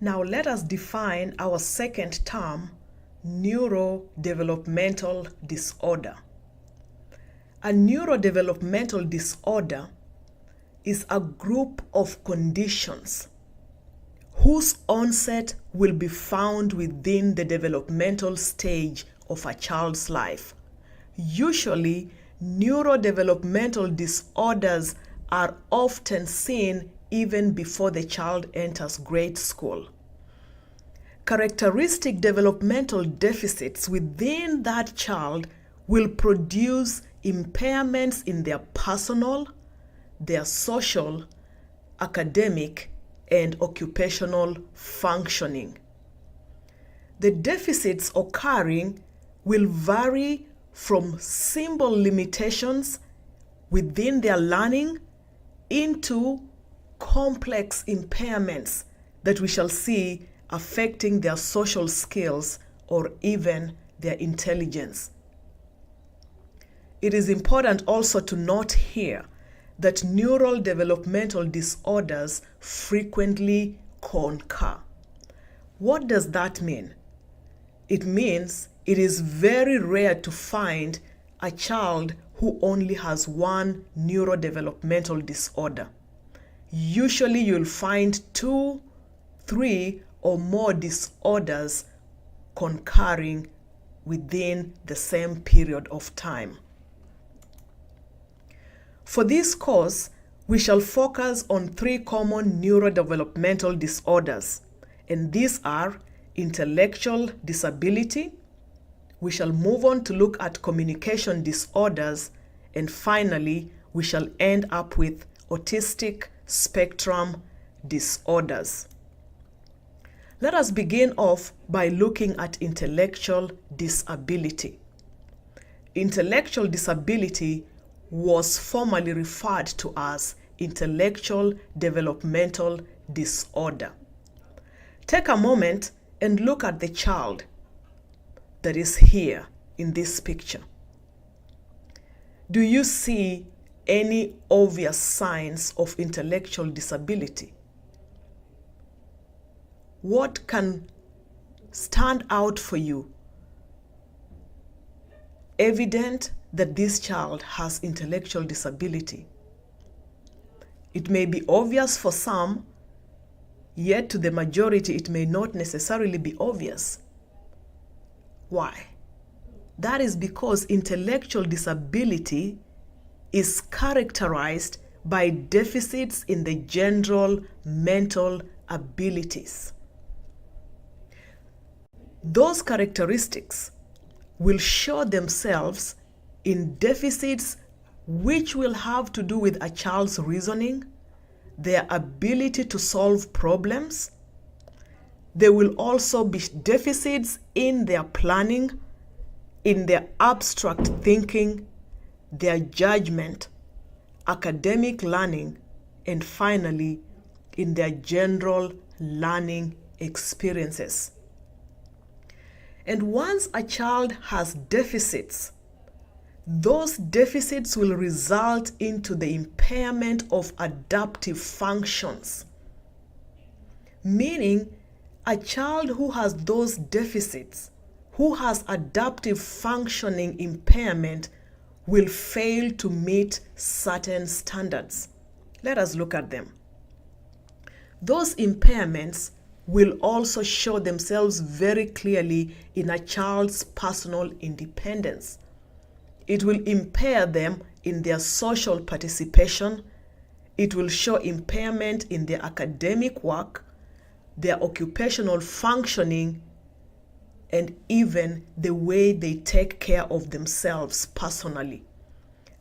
Now let us define our second term, neurodevelopmental disorder. A neurodevelopmental disorder is a group of conditions whose onset will be found within the developmental stage of a child's life. Usually, neurodevelopmental disorders are often seen even before the child enters grade school. Characteristic developmental deficits within that child will produce impairments in their personal, their social, academic, and occupational functioning. The deficits occurring will vary from simple limitations within their learning into complex impairments that we shall see affecting their social skills or even their intelligence. It is important also to note here that neural developmental disorders frequently concur. What does that mean? It means it is very rare to find a child who only has one neurodevelopmental disorder. Usually you'll find 2, 3, or more disorders concurring within the same period of time. For this course, we shall focus on 3 common neurodevelopmental disorders, and these are intellectual disability. We shall move on to look at communication disorders, and finally, we shall end up with autistic spectrum disorders. Let us begin off by looking at intellectual disability. Intellectual disability was formerly referred to as intellectual developmental disorder. Take a moment and look at the child that is here in this picture. Do you see any obvious signs of intellectual disability? What can stand out for you? Evident that this child has intellectual disability. It may be obvious for some, yet to the majority it may not necessarily be obvious. Why? That is because intellectual disability is characterized by deficits in the general mental abilities. Those characteristics will show themselves in deficits which will have to do with a child's reasoning, their ability to solve problems. There will also be deficits in their planning, in their abstract thinking, their judgment, academic learning, and finally, in their general learning experiences. And once a child has deficits, those deficits will result into the impairment of adaptive functions. Meaning, a child who has those deficits, who has adaptive functioning impairment, will fail to meet certain standards. Let us look at them. Those impairments will also show themselves very clearly in a child's personal independence. It will impair them in their social participation. It will show impairment in their academic work, their occupational functioning, and even the way they take care of themselves personally.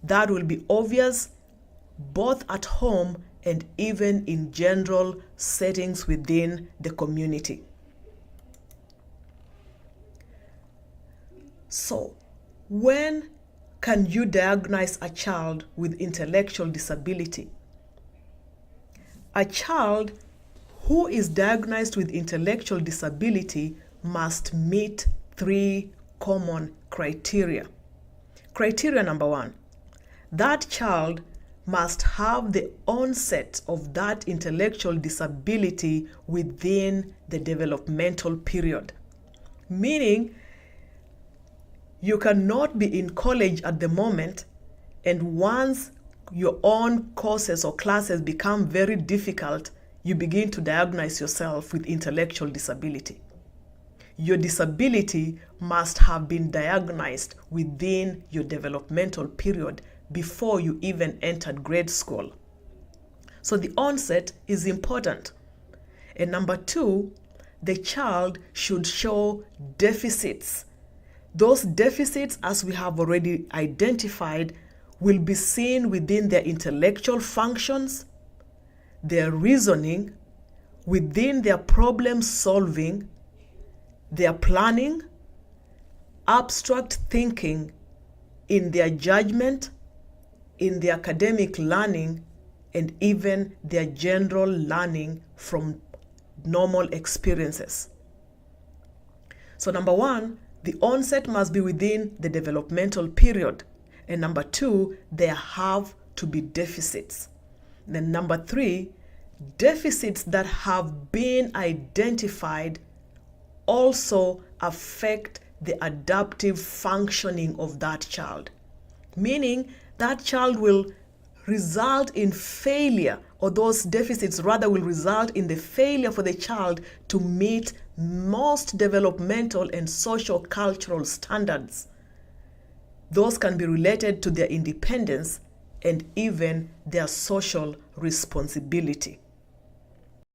That will be obvious both at home and even in general settings within the community. So, when can you diagnose a child with intellectual disability? A child who is diagnosed with intellectual disability must meet 3 common criteria. Criteria number 1, that child must have the onset of that intellectual disability within the developmental period. Meaning, you cannot be in college at the moment, and once your own courses or classes become very difficult, you begin to diagnose yourself with intellectual disability. Your disability must have been diagnosed within your developmental period before you even entered grade school. So the onset is important. And number 2, the child should show deficits. Those deficits, as we have already identified, will be seen within their intellectual functions, their reasoning, within their problem solving, their planning, abstract thinking, in their judgment, in their academic learning, and even their general learning from normal experiences. So number 1, the onset must be within the developmental period. And number 2, there have to be deficits. Then number 3, deficits that have been identified also affect the adaptive functioning of that child. Meaning that child will result in failure, or those deficits rather will result in the failure for the child to meet most developmental and social cultural standards. Those can be related to their independence and even their social responsibility.